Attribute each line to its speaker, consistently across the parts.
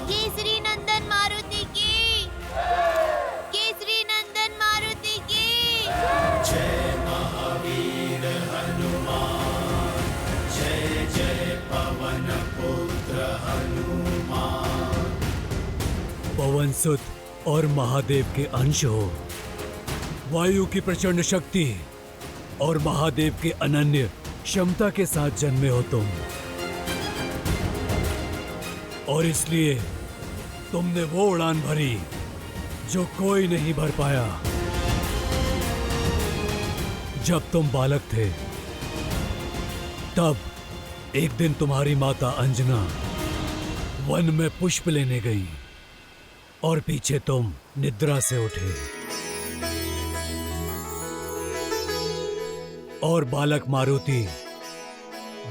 Speaker 1: केसरी नंदन मारुति की, केसरी नंदन मारुति की।
Speaker 2: जय महावीर हनुमान, जय जय पवन पुत्र हनुमान।
Speaker 3: पवन सुत और महादेव के अंश हो, वायु की प्रचंड शक्ति और महादेव के अनन्य क्षमता के साथ जन्मे हो तुम, और इसलिए तुमने वो उड़ान भरी जो कोई नहीं भर पाया। जब तुम बालक थे तब एक दिन तुम्हारी माता अंजना वन में पुष्प लेने गई और पीछे तुम निद्रा से उठे और बालक मारुति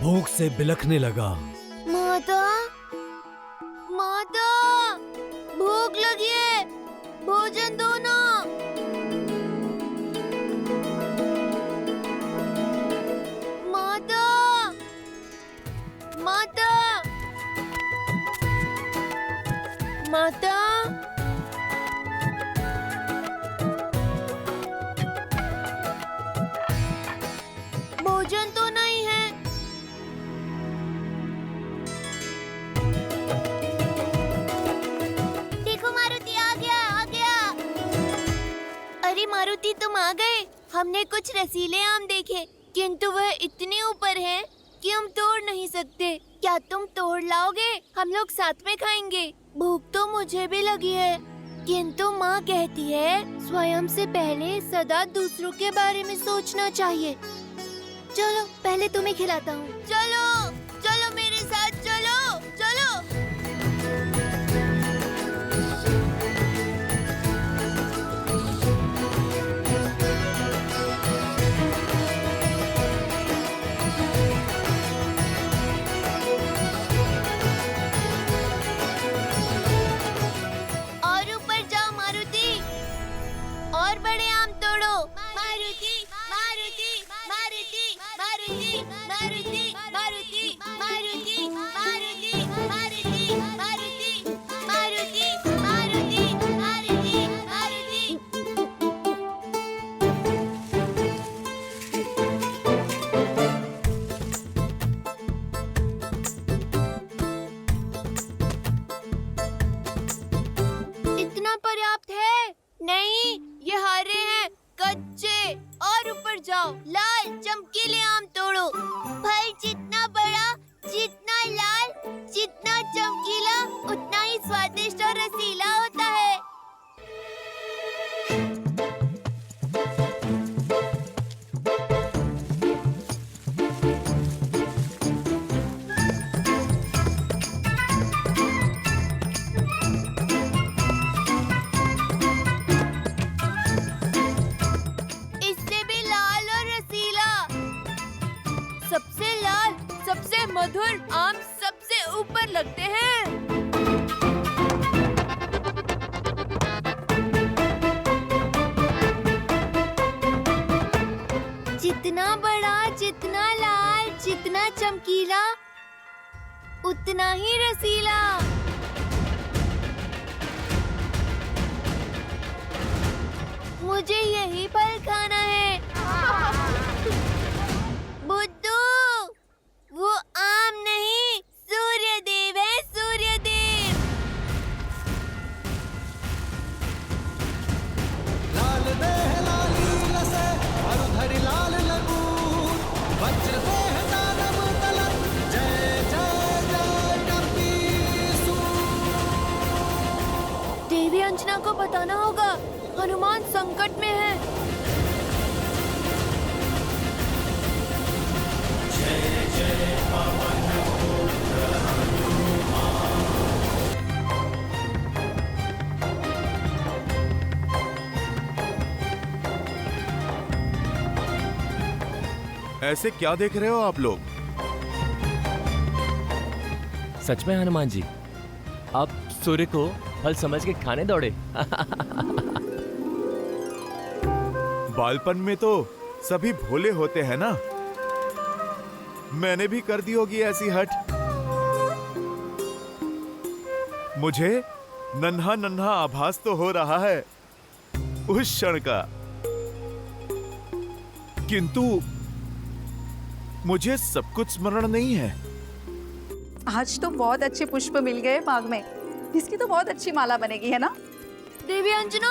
Speaker 3: भूख से बिलखने लगा।
Speaker 1: माता, माता, भूख लगी है, भोजन दो ना। माता, माता, माता। भोजन तो नहीं है। देखो मारुति आ गया, आ गया। अरे मारुति तुम आ गए। हमने कुछ रसीले आम देखे, किंतु वह इतने ऊपर हैं कि हम तोड़ नहीं सकते। क्या तुम तोड़ लाओगे? हम लोग साथ में खाएंगे। भूख तो मुझे भी लगी है, किंतु माँ कहती है स्वयं से पहले सदा दूसरों के बारे में सोचना चाहिए। चलो पहले तुम्हें खिलाता हूँ। चलो चलो मेरे साथ, चलो चलो। और ऊपर जाओ मारुति, और बड़े आम तोड़ो। मारुति, मारुति, मारुति, मारुति, मारुति, मारुति, मारुति, मारुति, मारुति, मारुति, मारुति, मारुति, मारुति, मारुति। इतना पर्याप्त है? नहीं, ये हरे हैं, कच्चे। और ऊपर जाओ, लाल चमकीले आम तोड़ो। फल जितना बड़ा, जितना लाल, जितना चमकीला, उतना ही स्वादिष्ट और रसीला होता है। इससे भी लाल और रसीला। सबसे लाल, सबसे मधुर आम सबसे ऊपर लगते हैं। जितना बड़ा, जितना लाल, जितना चमकीला, उतना ही रसीला। मुझे यही फल खाना है। बुद्धू, वो आम नहीं, सूर्यदेव है, सूर्यदेव।
Speaker 2: लाल देह लाली लसे, मरुधरि लाल लगून, वज्र देह दानव तलन, जय जय जय कपीसूर।
Speaker 1: देवी अंजना को बताना होगा, हनुमान संकट में है।
Speaker 2: जय जय पवन पुत्र हनुमान।
Speaker 4: ऐसे क्या देख रहे हो आप लोग?
Speaker 5: सच में हनुमान जी, आप सूर्य को फल समझ के खाने दौड़े।
Speaker 4: बालपन में तो सभी भोले होते हैं ना, मैंने भी कर दी होगी ऐसी हट। मुझे नन्हा नन्हा आभास तो हो रहा है उस क्षण का, किंतु मुझे सब कुछ स्मरण नहीं है।
Speaker 6: आज तो बहुत अच्छे पुष्प मिल गए बाग में, इसकी तो बहुत अच्छी माला बनेगी, है ना?
Speaker 1: देवी अंजना,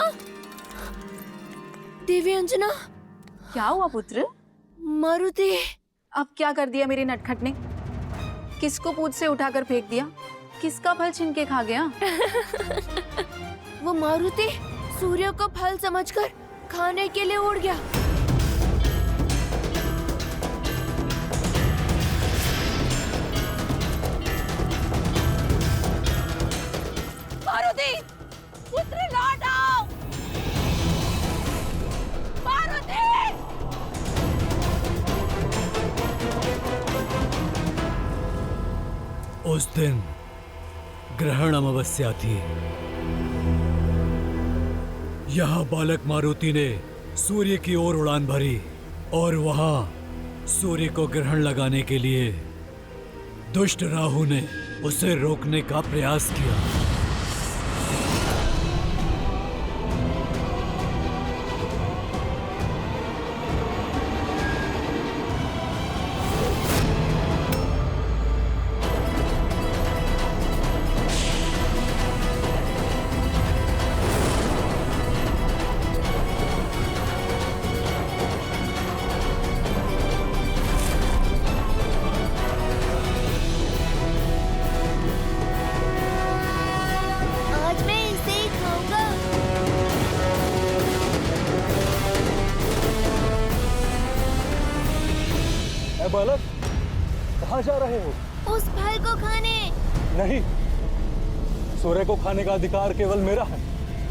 Speaker 1: देवी अंजना।
Speaker 6: क्या हुआ पुत्र?
Speaker 1: मारुति।
Speaker 6: अब क्या कर दिया मेरी नटखट ने? किसको पूछ से उठाकर फेंक दिया? किसका फल छीन के खा गया?
Speaker 1: वो मारुति सूर्य को फल समझकर खाने के लिए उड़ गया।
Speaker 6: मारुति, पुत्र लौट आओ! मारुति!
Speaker 3: उस दिन ग्रहण अमावस्या थी। यहाँ बालक मारुति ने सूर्य की ओर उड़ान भरी और वहां सूर्य को ग्रहण लगाने के लिए दुष्ट राहु ने उसे रोकने का प्रयास किया।
Speaker 1: आज मैं इसे ही खाऊंगा।
Speaker 7: ए बालक, कहाँ जा रहे हो?
Speaker 1: उस फल को खाने।
Speaker 7: नहीं, सूर्य को खाने का अधिकार केवल मेरा है।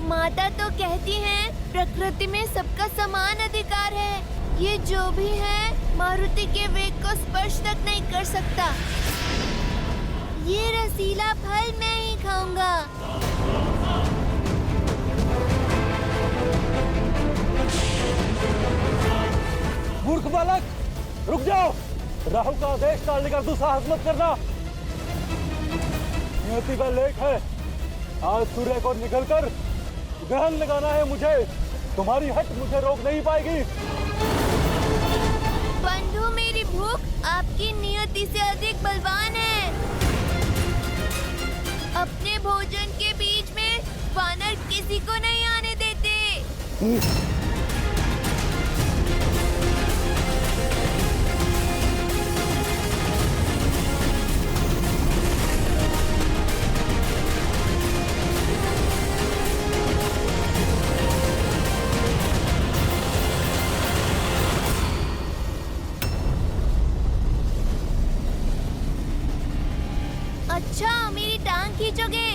Speaker 1: माता तो कहती हैं प्रकृति में सबका समान अधिकार है। ये जो भी है मारुति के वेग को स्पर्श तक नहीं कर सकता। ये रसीला फल मैं ही खाऊंगा।
Speaker 7: मूर्ख बालक, रुक जाओ। राहु का आदेश टालने का दुस्साहस मत करना। नियति का लेख है, आज सूर्य को निकलकर ग्रहण लगाना है मुझे। तुम्हारी हट मुझे रोक नहीं पाएगी।
Speaker 1: बंधु, मेरी भूख आपकी नियति से अधिक बलवान है। अपने भोजन के बीच में वानर किसी को नहीं आने देते। अच्छा, मेरी टांग खींचोगे?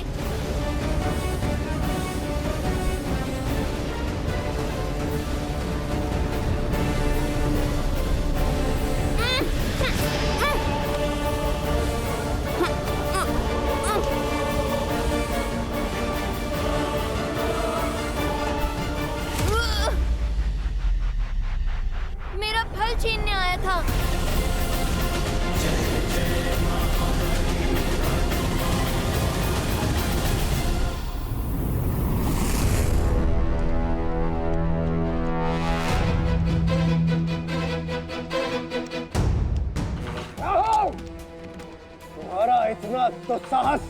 Speaker 1: मेरा फल छीनने आया था।
Speaker 8: तुम्हारा इतना दुस्साहस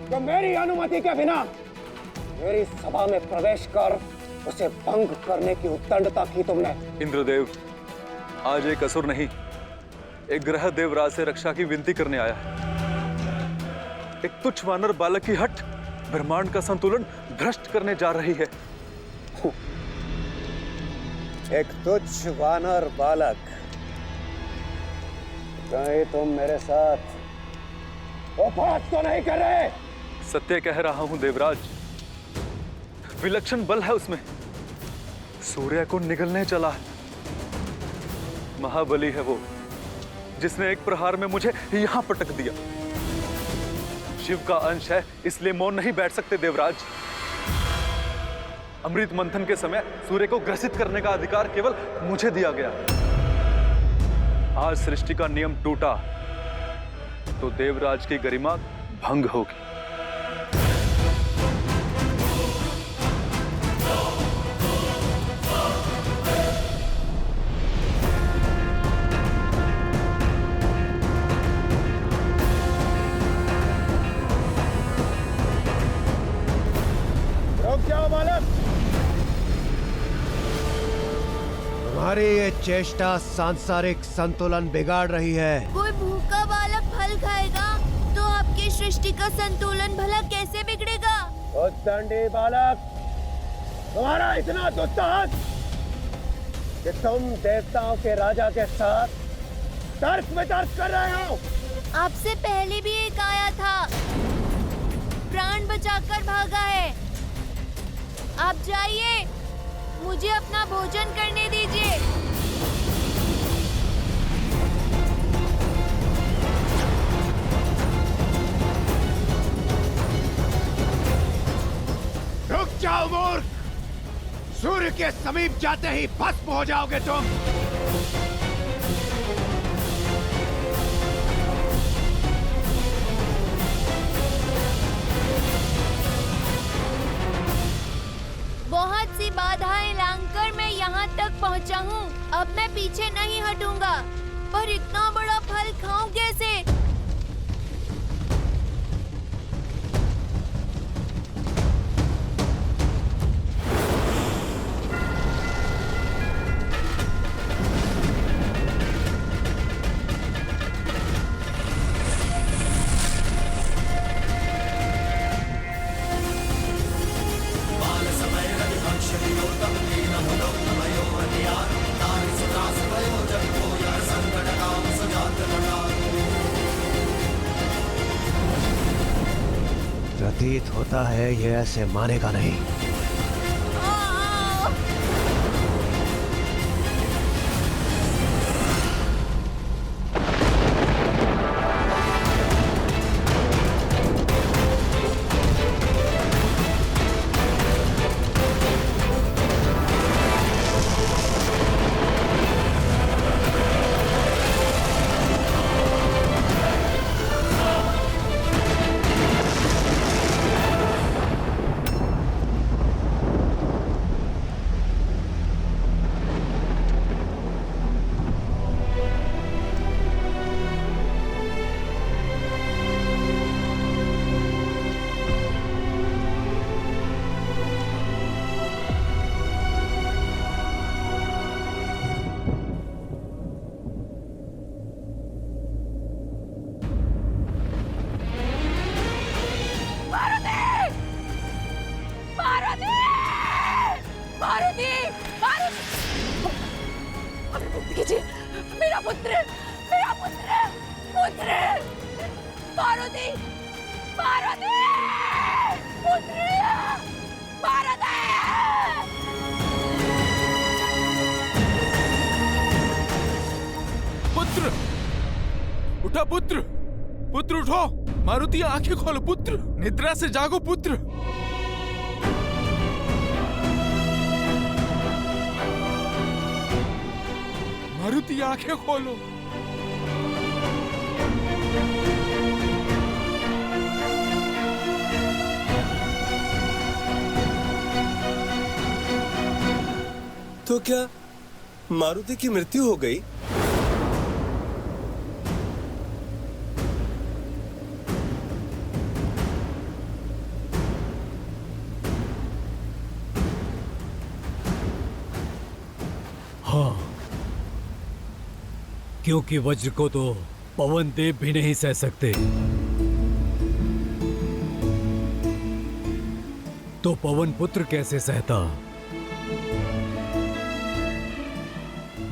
Speaker 8: तो मेरी अनुमति के बिना मेरी सभा में प्रवेश कर उसे भंग करने की उद्दंडता की तुमने।
Speaker 7: इंद्रदेव, आज एक असुर नहीं, एक ग्रह देवराज से रक्षा की विनती करने आया है। एक तुच्छ वानर बालक की हट ब्रह्मांड का संतुलन भ्रष्ट करने जा रही है।
Speaker 8: एक तुच्छ वानर बालक, कहीं तुम मेरे साथ उपहास तो नहीं कर रहे?
Speaker 7: सत्य कह रहा हूं देवराज, विलक्षण बल है उसमें। सूर्य को निगलने चला है। महाबली है वो, जिसने एक प्रहार में मुझे यहां पटक दिया। शिव का अंश है, इसलिए मौन नहीं बैठ सकते देवराज। अमृत मंथन के समय सूर्य को ग्रसित करने का अधिकार केवल मुझे दिया गया। आज सृष्टि का नियम टूटा तो देवराज की गरिमा भंग होगी।
Speaker 8: रुक जाओ बालक। तुम्हारी ये चेष्टा सांसारिक संतुलन बिगाड़ रही है।
Speaker 1: कोई भूखा बालक फल खाएगा तो आपकी सृष्टि का संतुलन भला कैसे बिगड़ेगा?
Speaker 8: उद्दंडी बालक, तुम्हारा इतना दुस्साहस कि तुम देवताओं के राजा के साथ तर्क वितर्क कर रहे हो।
Speaker 1: आपसे पहले भी एक आया था, प्राण बचाकर भागा है। आप जाइए, मुझे अपना भोजन करने दीजिए।
Speaker 8: रुक जाओ मूर्ख, सूर्य के समीप जाते ही भस्म हो जाओगे तुम।
Speaker 1: बहुत सी बाधाएं लांघकर मैं यहाँ तक पहुँचा हूँ। अब मैं पीछे नहीं हटूंगा, पर इतना बड़ा फल खाऊं कैसे?
Speaker 8: प्रतीत होता है ये ऐसे मानेगा नहीं।
Speaker 6: मेरा पुत्र, मेरा पुत्र, पुत्र, पार्वती, पार्वती, पुत्र, पार्वती।
Speaker 9: पुत्र, उठा पुत्र, पुत्र उठो। मारुति आंखें खोलो पुत्र, निद्रा से जागो पुत्र। मारुति आंखें खोलो।
Speaker 10: तो क्या मारुति की मृत्यु हो गई?
Speaker 3: हाँ, क्योंकि वज्र को तो पवन देव भी नहीं सह सकते, तो पवन पुत्र कैसे सहता?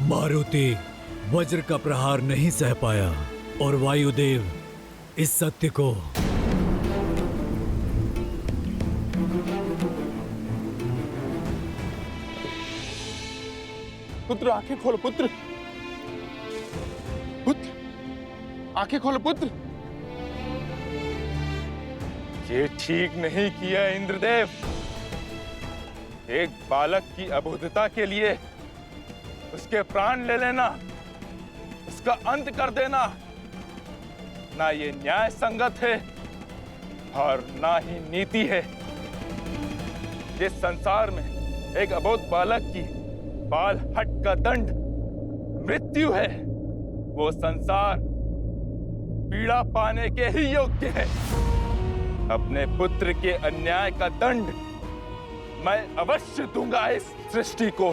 Speaker 3: मारुति वज्र का प्रहार नहीं सह पाया और वायुदेव इस सत्य को
Speaker 9: पुत्र आंखें खोलो पुत्र, पुत्र आंखें खोलो पुत्र। ये ठीक नहीं किया इंद्रदेव। एक बालक की अबोधता के लिए उसके प्राण ले लेना, उसका अंत कर देना, ना ये न्याय संगत है और ना ही नीति है। जिस संसार में एक अबोध बालक की बाल हट का दंड मृत्यु है, वो संसार पीड़ा पाने के ही योग्य है। अपने पुत्र के अन्याय का दंड मैं अवश्य दूंगा इस सृष्टि को।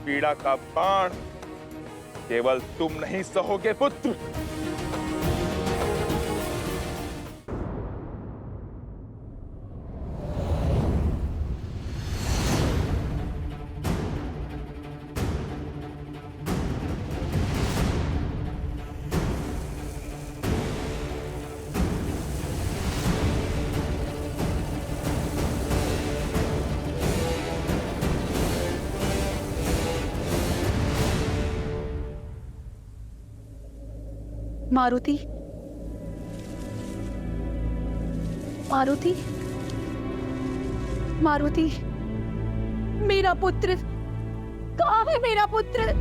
Speaker 9: पीड़ा का बाण केवल तुम नहीं सहोगे पुत्र।
Speaker 6: मारुति, मारुति, मारुति, मेरा पुत्र कहाँ है? मेरा पुत्र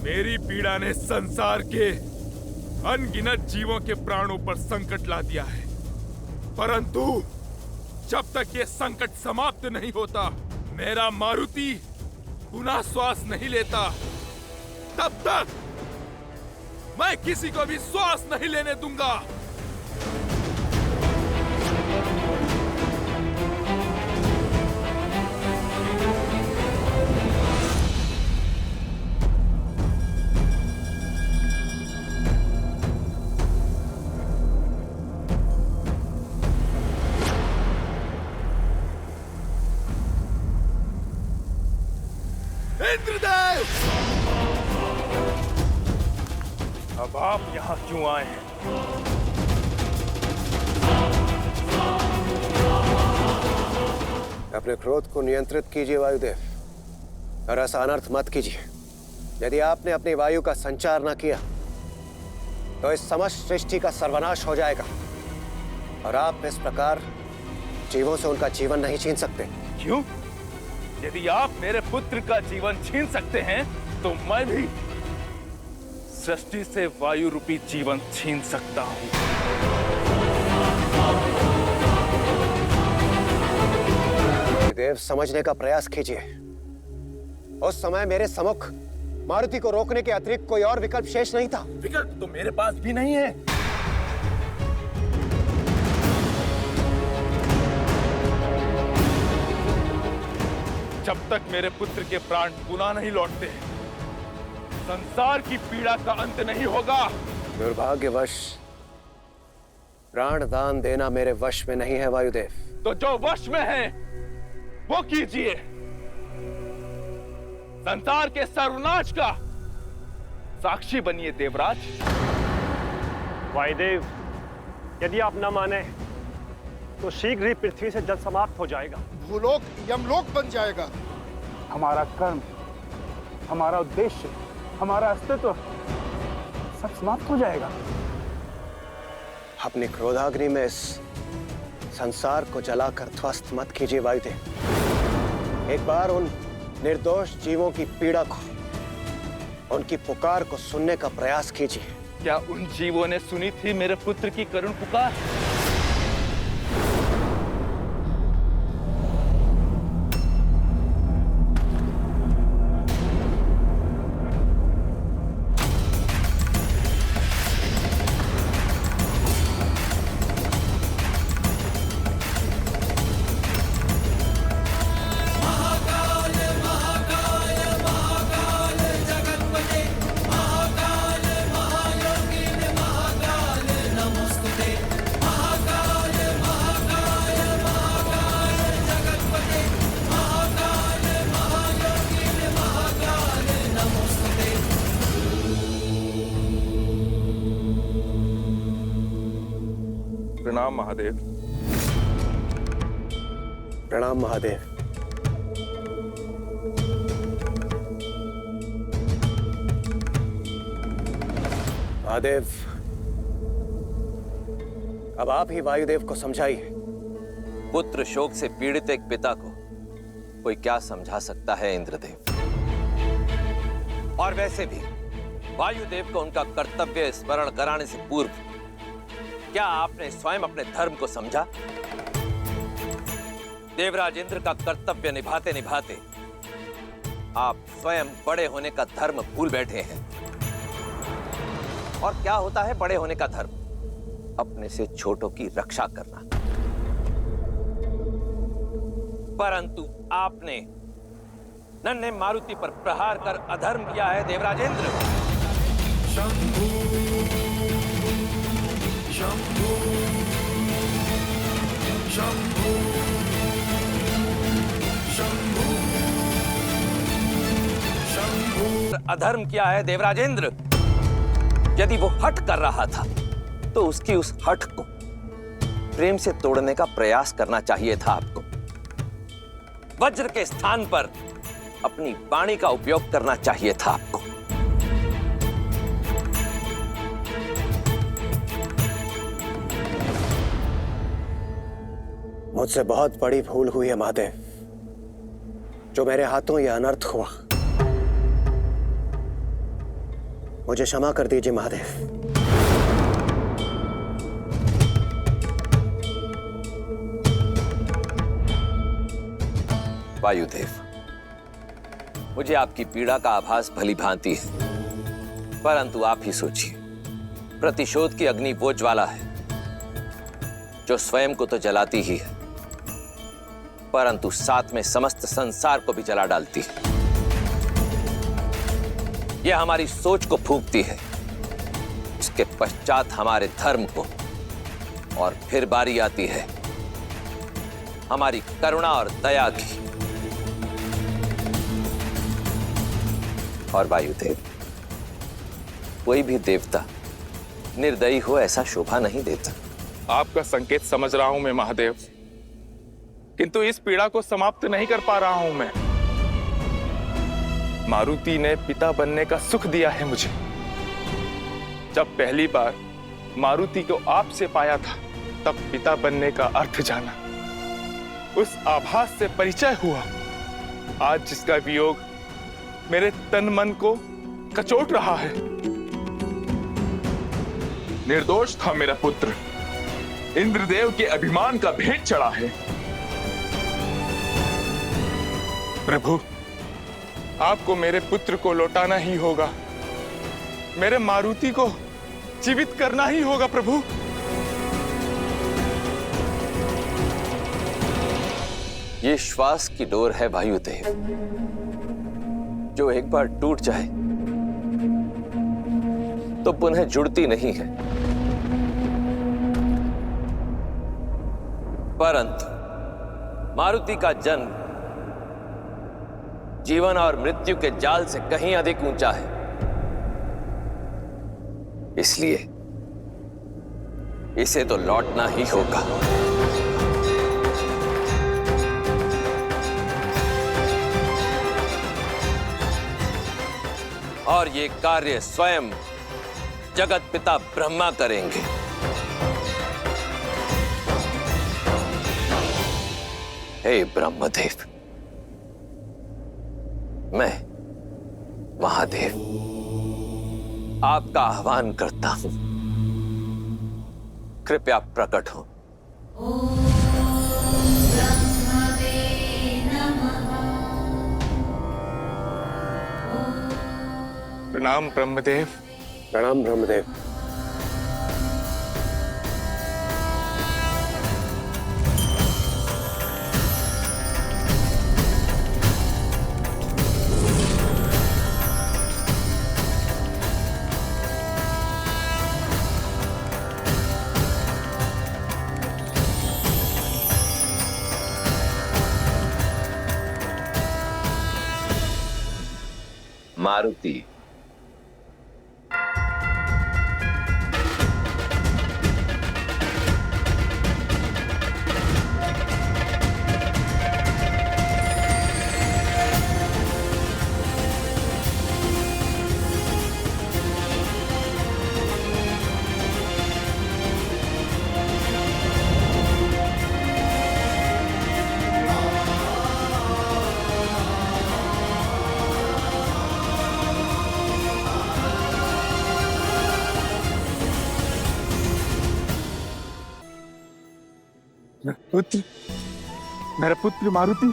Speaker 6: मेरी पीड़ा ने संसार के अनगिनत जीवों के प्राणों पर संकट ला दिया है, परंतु जब तक ये संकट समाप्त नहीं होता, मेरा मारुति पुनः श्वास नहीं लेता, तब तक मैं किसी को भी श्वास नहीं लेने दूंगा। इंद्रदेव, अब आप यहाँ क्यों आए हैं?
Speaker 8: अपने क्रोध को नियंत्रित कीजिए वायुदेव, और ऐसा अनर्थ मत कीजिए। यदि आपने अपनी वायु का संचार न किया तो इस समस्त सृष्टि का सर्वनाश हो जाएगा, और आप इस प्रकार जीवों से उनका जीवन नहीं छीन सकते।
Speaker 9: क्यों? यदि आप मेरे पुत्र का जीवन छीन सकते हैं, तो मैं भी सृष्टि से वायु रूपी जीवन छीन सकता हूं।
Speaker 8: देव, समझने का प्रयास कीजिए। उस समय मेरे सम्मुख मारुति को रोकने के अतिरिक्त कोई और विकल्प शेष नहीं था।
Speaker 9: विकल्प तो मेरे पास भी नहीं है। जब तक मेरे पुत्र के प्राण पुनः नहीं लौटते, संसार की पीड़ा का अंत नहीं होगा।
Speaker 8: दुर्भाग्यवश प्राण दान देना मेरे वश में नहीं है वायुदेव।
Speaker 9: तो जो वश में है वो कीजिए। संसार के सर्वनाश का साक्षी बनिए देवराज।
Speaker 11: वायुदेव, यदि आप न माने तो शीघ्र ही पृथ्वी से जल समाप्त हो जाएगा।
Speaker 12: भूलोक यमलोक बन जाएगा। हमारा कर्म, हमारा उद्देश्य, हमारा अस्तित्व सब समाप्त हो जाएगा।
Speaker 8: अपनी क्रोधाग्नि में इस संसार को जलाकर ध्वस्त मत कीजिए वायुदेव। एक बार उन निर्दोष जीवों की पीड़ा को, उनकी पुकार को सुनने का प्रयास कीजिए।
Speaker 9: क्या उन जीवों ने सुनी थी मेरे पुत्र की करुण पुकार? प्रणाम महादेव।
Speaker 8: प्रणाम महादेव। महादेव, अब आप ही वायुदेव को समझाइए।
Speaker 13: पुत्र शोक से पीड़ित एक पिता को कोई क्या समझा सकता है इंद्रदेव? और वैसे भी वायुदेव को उनका कर्तव्य स्मरण कराने से पूर्व क्या आपने स्वयं अपने धर्म को समझा? देवराज इंद्र का कर्तव्य निभाते निभाते आप स्वयं बड़े होने का धर्म भूल बैठे हैं। और क्या होता है बड़े होने का धर्म? अपने से छोटों की रक्षा करना। परंतु आपने नन्हे मारुति पर प्रहार कर अधर्म किया है देवराज इंद्र।
Speaker 2: शंभू शंभू शंभू शंभू शंभू।
Speaker 13: अधर्म किया है देवराज इंद्र। यदि वो हठ कर रहा था तो उसकी उस हठ को प्रेम से तोड़ने का प्रयास करना चाहिए था आपको। वज्र के स्थान पर अपनी वाणी का उपयोग करना चाहिए था आपको।
Speaker 8: मुझसे बहुत बड़ी भूल हुई है महादेव, जो मेरे हाथों यह अनर्थ हुआ। मुझे क्षमा कर दीजिए महादेव।
Speaker 13: वायुदेव, मुझे आपकी पीड़ा का आभास भली भांति है, परंतु आप ही सोचिए, प्रतिशोध की अग्नि वो ज्वाला है जो स्वयं को तो जलाती ही है, परंतु साथ में समस्त संसार को भी जला डालती है। यह हमारी सोच को फूंकती है, उसके पश्चात हमारे धर्म को, और फिर बारी आती है हमारी करुणा और दया की। और वायुदेव, कोई भी देवता निर्दयी हो ऐसा शोभा नहीं देता।
Speaker 9: आपका संकेत समझ रहा हूं मैं महादेव, किंतु इस पीड़ा को समाप्त नहीं कर पा रहा हूं मैं। मारुति ने पिता बनने का सुख दिया है मुझे। जब पहली बार मारुति को आपसे पाया था, तब पिता बनने का अर्थ जाना, उस आभास से परिचय हुआ। आज जिसका वियोग मेरे तन मन को कचोट रहा है। निर्दोष था मेरा पुत्र, इंद्रदेव के अभिमान का भेंट चढ़ा है। प्रभु, आपको मेरे पुत्र को लौटाना ही होगा, मेरे मारुति को जीवित करना ही होगा प्रभु।
Speaker 13: ये श्वास की डोर है वायुदेव, जो एक बार टूट जाए तो पुनः जुड़ती नहीं है। परंतु मारुति का जन्म जीवन और मृत्यु के जाल से कहीं अधिक ऊंचा है। इसलिए इसे तो लौटना ही होगा। और ये कार्य स्वयं जगत पिता ब्रह्मा करेंगे। हे ब्रह्मदेव, मैं महादेव आपका आह्वान करता हूं, कृपया प्रकट हो।
Speaker 9: प्रणाम ब्रह्मदेव।
Speaker 8: प्रणाम ब्रह्मदेव।
Speaker 13: मारुति,
Speaker 9: मेरा पुत्र मारुति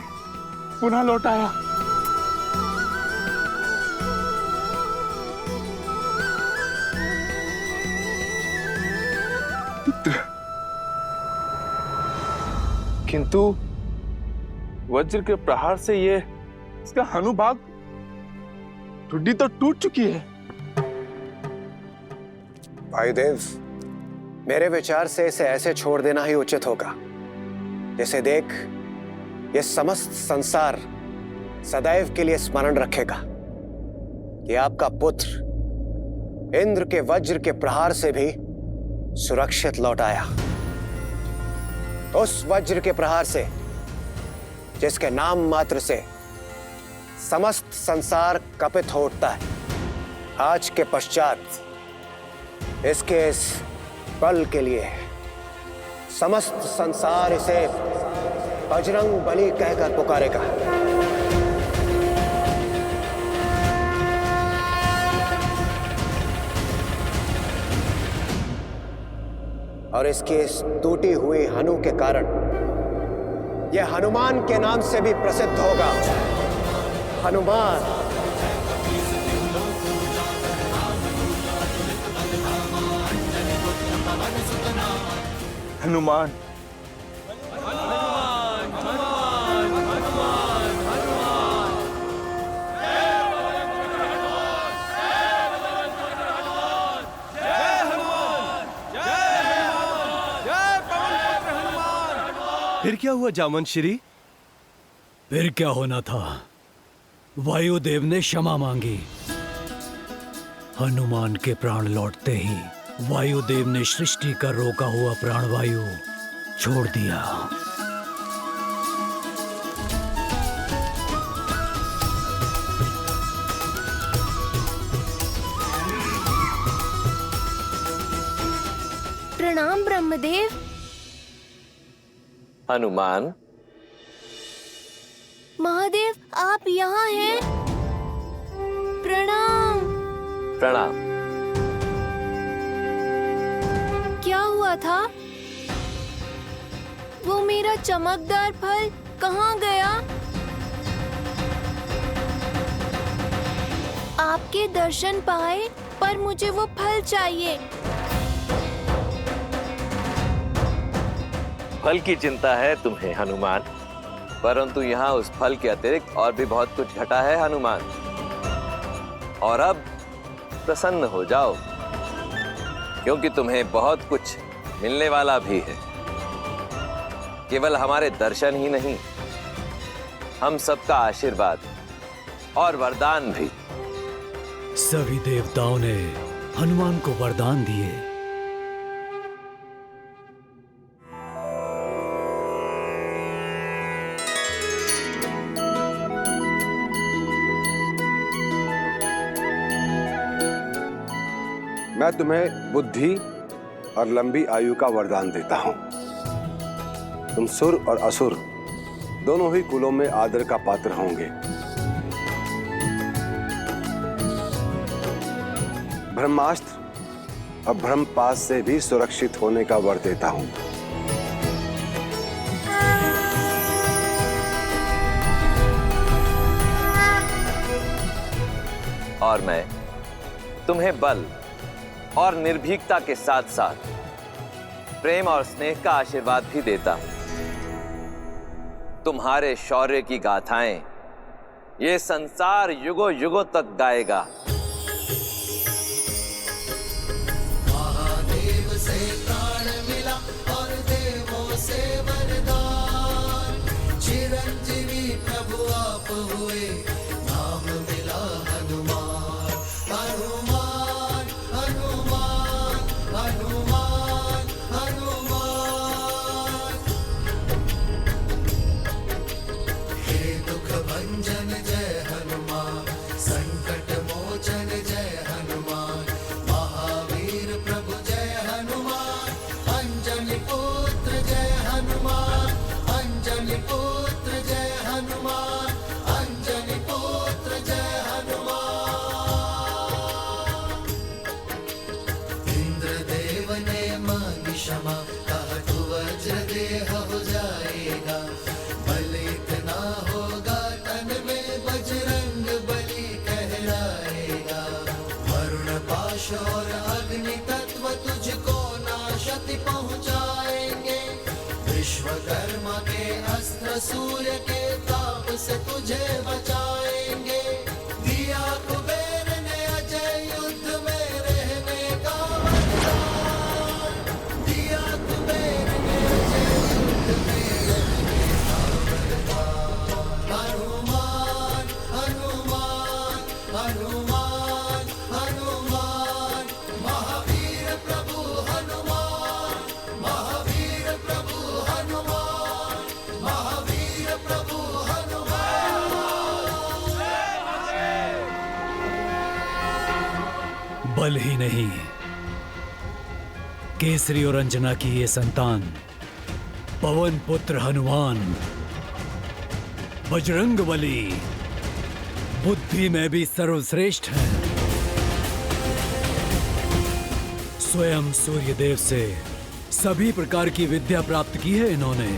Speaker 9: पुनः लौट आया। किंतु वज्र के प्रहार से ये इसका हनुभाग ठुड्डी तो टूट चुकी है।
Speaker 8: वायुदेव, मेरे विचार से इसे ऐसे छोड़ देना ही उचित होगा। जिसे देख ये समस्त संसार सदैव के लिए स्मरण रखेगा कि आपका पुत्र इंद्र के वज्र के प्रहार से भी सुरक्षित लौट आया। उस वज्र के प्रहार से जिसके नाम मात्र से समस्त संसार कपित हो उठता है। आज के पश्चात इसके इस बल के लिए समस्त संसार इसे बजरंग बली कहकर पुकारेगा। और इसकी इस टूटी हुई हनु के कारण यह हनुमान के नाम से भी प्रसिद्ध होगा। हनुमान।
Speaker 9: हनुमान।
Speaker 10: फिर क्या हुआ जामन श्री?
Speaker 3: फिर क्या होना था? वायुदेव ने क्षमा मांगी। हनुमान के प्राण लौटते ही वायुदेव ने सृष्टि का रोका हुआ प्राणवायु छोड़ दिया।
Speaker 1: प्रणाम ब्रह्मदेव।
Speaker 13: हनुमान।
Speaker 1: महादेव, आप यहाँ हैं? प्रणाम।
Speaker 13: प्रणाम।
Speaker 1: क्या हुआ था? वो मेरा चमकदार फल कहाँ गया? आपके दर्शन पाए, पर मुझे वो फल चाहिए।
Speaker 13: फल की चिंता है तुम्हें हनुमान, परंतु यहाँ उस फल के अतिरिक्त और भी बहुत कुछ घटा है हनुमान। और अब प्रसन्न हो जाओ, क्योंकि तुम्हें बहुत कुछ मिलने वाला भी है। केवल हमारे दर्शन ही नहीं, हम सबका आशीर्वाद और वरदान भी।
Speaker 3: सभी देवताओं ने हनुमान को वरदान दिए।
Speaker 14: मैं तुम्हें बुद्धि और लंबी आयु का वरदान देता हूं। तुम सुर और असुर दोनों ही कुलों में आदर का पात्र होंगे। ब्रह्मास्त्र और ब्रह्मपाश से भी सुरक्षित होने का वर देता हूं।
Speaker 13: और मैं तुम्हें बल और निर्भीकता के साथ साथ प्रेम और स्नेह का आशीर्वाद भी देता हूं। तुम्हारे शौर्य की गाथाएं ये संसार युगों युगों तक गाएगा।
Speaker 2: महादेव से प्राण मिला और देवों से वरदान। चिरंजीवी प्रभु आप हुए, नाम मिला हनुमान। हनुमान हनुमान हनुमान हनुमान। हे दुख भंजन जय हनुमान, संकट मोचन जय हनुमान। महावीर प्रभु जय हनुमान, अंजनी पुत्र जय हनुमान। अंजनी पुत्र जय हनुमान, अंजनी पुत्र जय हनुमान। इंद्रदेव ने मांगी क्षमा, कहा तू वज्र देह हो प्रकाश और अग्नि तत्व तुझको नाशति पहुँचाएंगे। विश्वकर्मा के अस्त्र सूर्य के ताप से तुझे बचाएंगे। दिया कुबेर ने अजय युद्ध में रहने का वरदान। दिया कुबेर ने अजय युद्ध में रहने का वरदान। हनुमान हनुमान हनुमान हनुमान महावीर प्रभु हनुमान। महावीर प्रभु हनुमान। महावीर प्रभु
Speaker 3: बल ही नहीं, केसरी और अंजना की ये संतान पवन पुत्र हनुमान बजरंगबली बुद्धि में भी सर्वश्रेष्ठ है। स्वयं सूर्यदेव से सभी प्रकार की विद्या प्राप्त की है इन्होंने।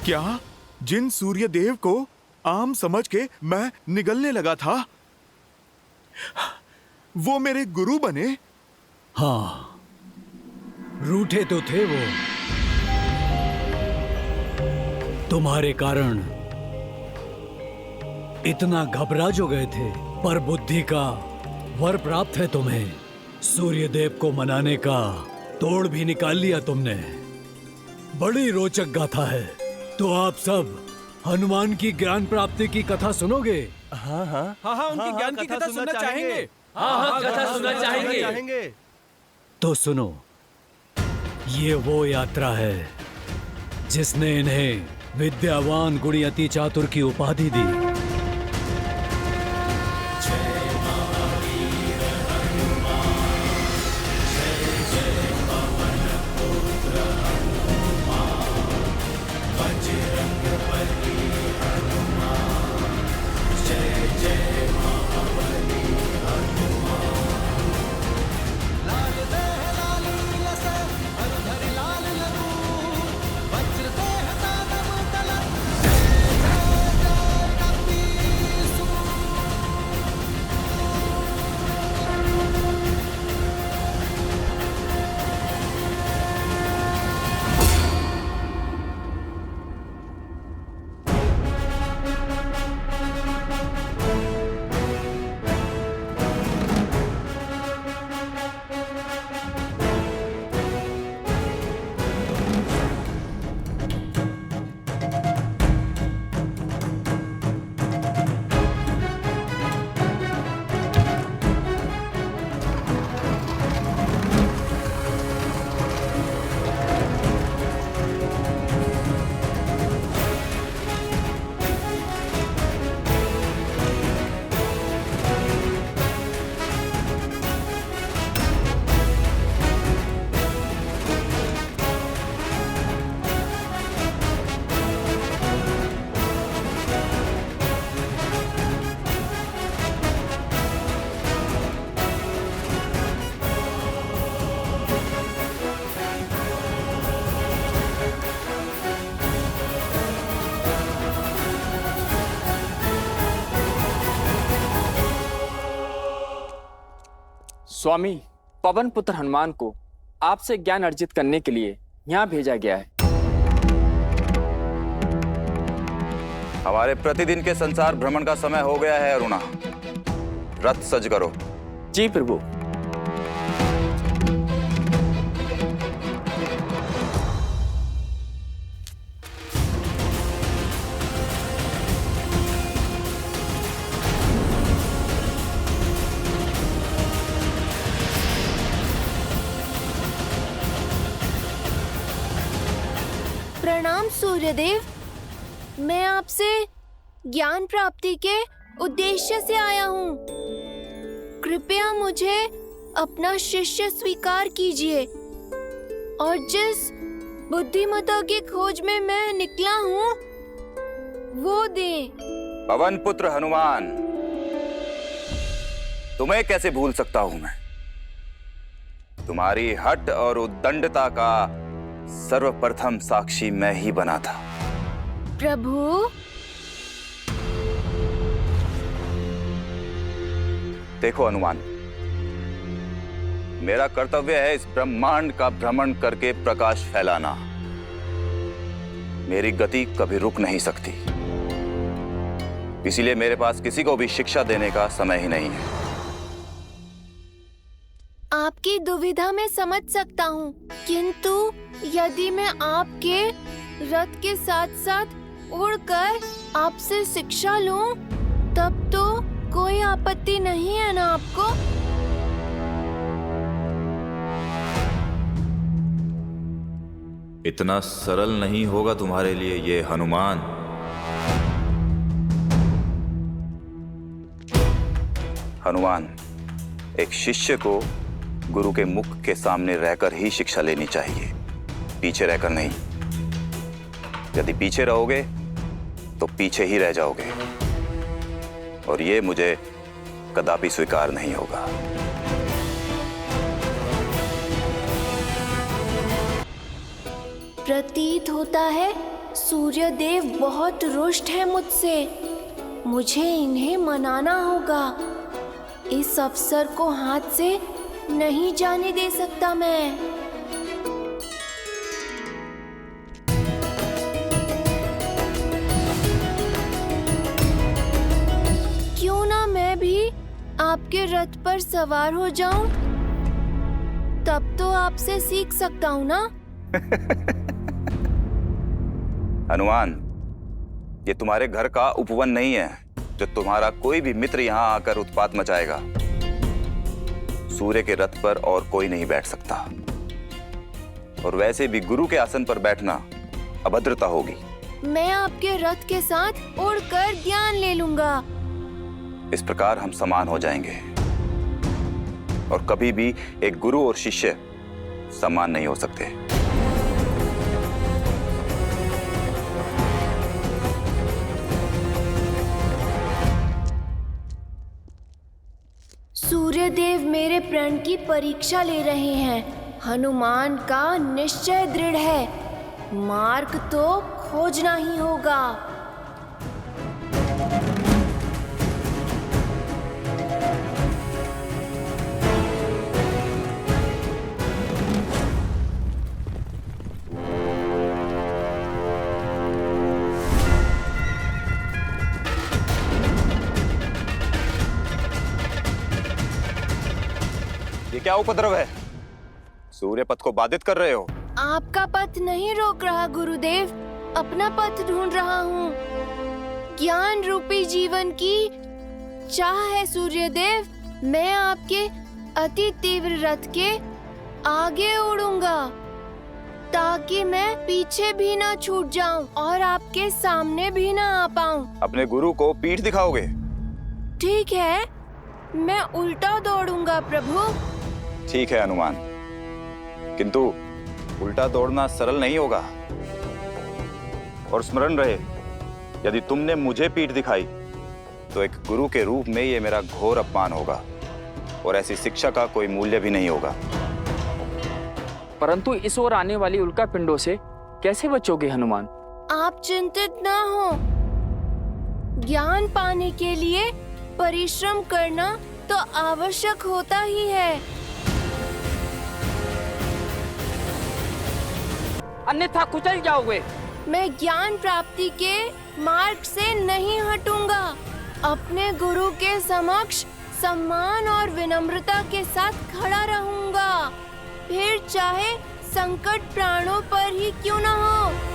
Speaker 4: क्या जिन सूर्य देव को आम समझ के मैं निगलने लगा था, वो मेरे गुरु बने?
Speaker 3: हाँ, रूठे तो थे वो, तुम्हारे कारण इतना घबरा जो गए थे, पर बुद्धि का वर प्राप्त है तुम्हें। सूर्यदेव को मनाने का तोड़ भी निकाल लिया तुमने। बड़ी रोचक गाथा है। तो आप सब हनुमान की ज्ञान प्राप्ति की कथा सुनोगे?
Speaker 10: हाँ हाँ हाँ हाँ, उनकी ज्ञान की कथा सुनना चाहेंगे।
Speaker 5: हाँ, कथा सुनना चाहेंगे।
Speaker 3: तो सुनो, ये वो यात्रा है जिसने इन्हें विद्यावान गुणी अति चातुर की उपाधि दी।
Speaker 15: स्वामी, पवन पुत्र हनुमान को आपसे ज्ञान अर्जित करने के लिए यहाँ भेजा गया है।
Speaker 16: हमारे प्रतिदिन के संसार भ्रमण का समय हो गया है अरुणा। रथ सज करो।
Speaker 15: जी प्रभु।
Speaker 1: प्रणाम सूर्यदेव, मैं आपसे ज्ञान प्राप्ति के उद्देश्य से आया हूँ। कृपया मुझे अपना शिष्य स्वीकार कीजिए और जिस बुद्धिमता की खोज में मैं निकला हूँ वो दें।
Speaker 16: पवन पुत्र हनुमान, तुम्हें कैसे भूल सकता हूं मैं? तुम्हारी हठ और उद्दंडता का सर्वप्रथम साक्षी मैं ही बना था।
Speaker 1: प्रभु,
Speaker 16: देखो हनुमान, मेरा कर्तव्य है इस ब्रह्मांड का भ्रमण करके प्रकाश फैलाना। मेरी गति कभी रुक नहीं सकती, इसीलिए मेरे पास किसी को भी शिक्षा देने का समय ही नहीं है।
Speaker 1: आपकी दुविधा मैं समझ सकता हूँ, किंतु यदि मैं आपके रथ के साथ साथ उड़कर आपसे शिक्षा लूं, तब तो कोई आपत्ति नहीं है ना आपको?
Speaker 16: इतना सरल नहीं होगा तुम्हारे लिए ये हनुमान। हनुमान, एक शिष्य को गुरु के मुख के सामने रहकर ही शिक्षा लेनी चाहिए, पीछे रहकर नहीं। यदि पीछे रहोगे तो पीछे ही रह जाओगे, और ये मुझे कदापि स्वीकार नहीं होगा।
Speaker 1: प्रतीत होता है सूर्यदेव बहुत रुष्ट है मुझसे। मुझे इन्हें मनाना होगा। इस अवसर को हाथ से नहीं जाने दे सकता मैं। क्यों ना मैं भी आपके रथ पर सवार हो जाऊं? तब तो आपसे सीख सकता हूं ना।
Speaker 16: हनुमान, ये तुम्हारे घर का उपवन नहीं है जो तुम्हारा कोई भी मित्र यहाँ आकर उत्पात मचाएगा। सूर्य के रथ पर और कोई नहीं बैठ सकता, और वैसे भी गुरु के आसन पर बैठना अभद्रता होगी।
Speaker 1: मैं आपके रथ के साथ उड़कर ज्ञान ले लूंगा।
Speaker 16: इस प्रकार हम समान हो जाएंगे, और कभी भी एक गुरु और शिष्य समान नहीं हो सकते।
Speaker 1: सूर्यदेव मेरे प्रण की परीक्षा ले रहे हैं। हनुमान का निश्चय दृढ़ है, मार्ग तो खोजना ही होगा।
Speaker 16: ये क्या उपद्रव है? सूर्य पथ को बाधित कर रहे हो।
Speaker 1: आपका पथ नहीं रोक रहा गुरुदेव, अपना पथ ढूंढ रहा हूँ। ज्ञान रूपी जीवन की चाह है सूर्यदेव। मैं आपके अति तीव्र रथ के आगे उड़ूंगा, ताकि मैं पीछे भी ना छूट जाऊं और आपके सामने भी ना आ पाऊं।
Speaker 16: अपने गुरु को पीठ दिखाओगे?
Speaker 1: ठीक है, मैं उल्टा दौड़ूंगा प्रभु।
Speaker 16: ठीक है हनुमान, किंतु उल्टा दौड़ना सरल नहीं होगा। और स्मरण रहे, यदि तुमने मुझे पीठ दिखाई तो एक गुरु के रूप में ये मेरा घोर अपमान होगा, और ऐसी शिक्षा का कोई मूल्य भी नहीं होगा।
Speaker 15: परंतु इस ओर आने वाली उल्का पिंडों से कैसे बचोगे हनुमान?
Speaker 1: आप चिंतित ना हो। ज्ञान पाने के लिए परिश्रम करना तो आवश्यक होता ही है।
Speaker 15: अन्यथा कुचल जाओगे।
Speaker 1: मैं ज्ञान प्राप्ति के मार्ग से नहीं हटूंगा। अपने गुरु के समक्ष सम्मान और विनम्रता के साथ खड़ा रहूंगा, फिर चाहे संकट प्राणों पर ही क्यों न हो।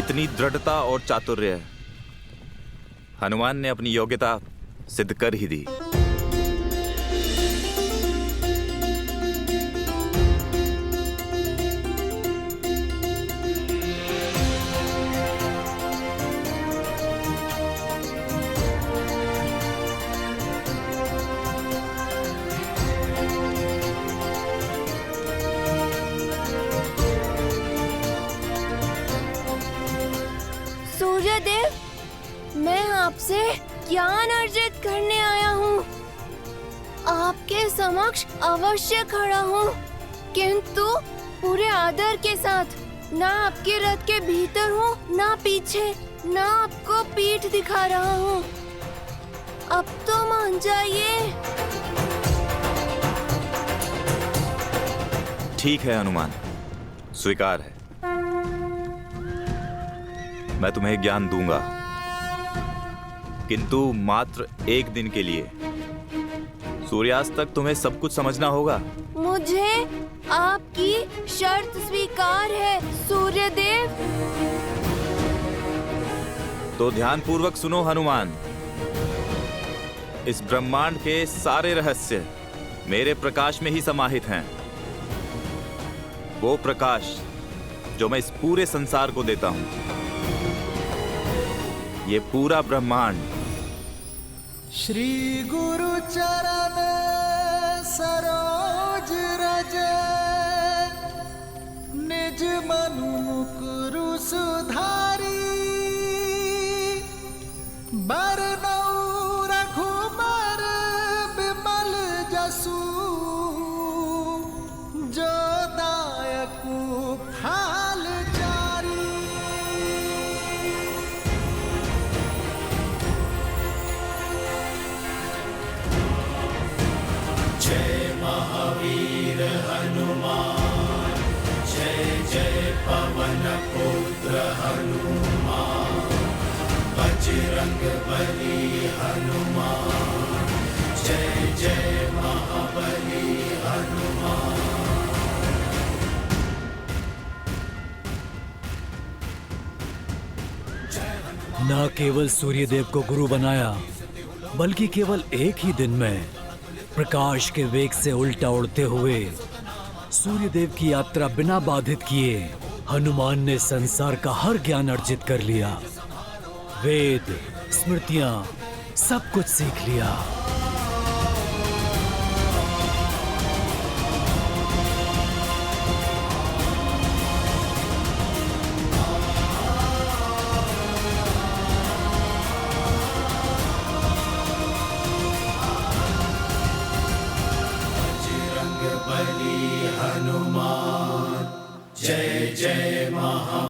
Speaker 16: इतनी दृढ़ता और चातुर्य हनुमान ने अपनी योग्यता सिद्ध कर ही दी।
Speaker 1: देव, मैं आपसे ज्ञान अर्जित करने आया हूँ। आपके समक्ष अवश्य खड़ा हूँ, किंतु पूरे आदर के साथ। ना आपके रथ के भीतर हूँ, ना पीछे, ना आपको पीठ दिखा रहा हूँ। अब तो मान जाइए।
Speaker 16: ठीक है हनुमान, स्वीकार है। मैं तुम्हें ज्ञान दूंगा, किंतु मात्र एक दिन के लिए। सूर्यास्त तक तुम्हें सब कुछ समझना होगा।
Speaker 1: मुझे आपकी शर्त स्वीकार है सूर्यदेव।
Speaker 16: तो ध्यान पूर्वक सुनो हनुमान। इस ब्रह्मांड के सारे रहस्य मेरे प्रकाश में ही समाहित हैं। वो प्रकाश जो मैं इस पूरे संसार को देता हूं। ये पूरा ब्रह्मांड
Speaker 2: श्री गुरु चरण सरोज रज, निज मनु मुकुरु सुधारी। बरनउँ रघुबर बिमल जसु, जो दायकु फाल चारी। जय महावीर हनुमान, जय जय पवन पुत्र हनुमान। बजरंग बली हनुमान, जय जय महाबली हनुमान।
Speaker 3: न केवल सूर्यदेव को गुरु बनाया, बल्कि केवल एक ही दिन में प्रकाश के वेग से उल्टा उड़ते हुए सूर्यदेव की यात्रा बिना बाधित किए हनुमान ने संसार का हर ज्ञान अर्जित कर लिया। वेद, स्मृतियां, सब कुछ सीख लिया।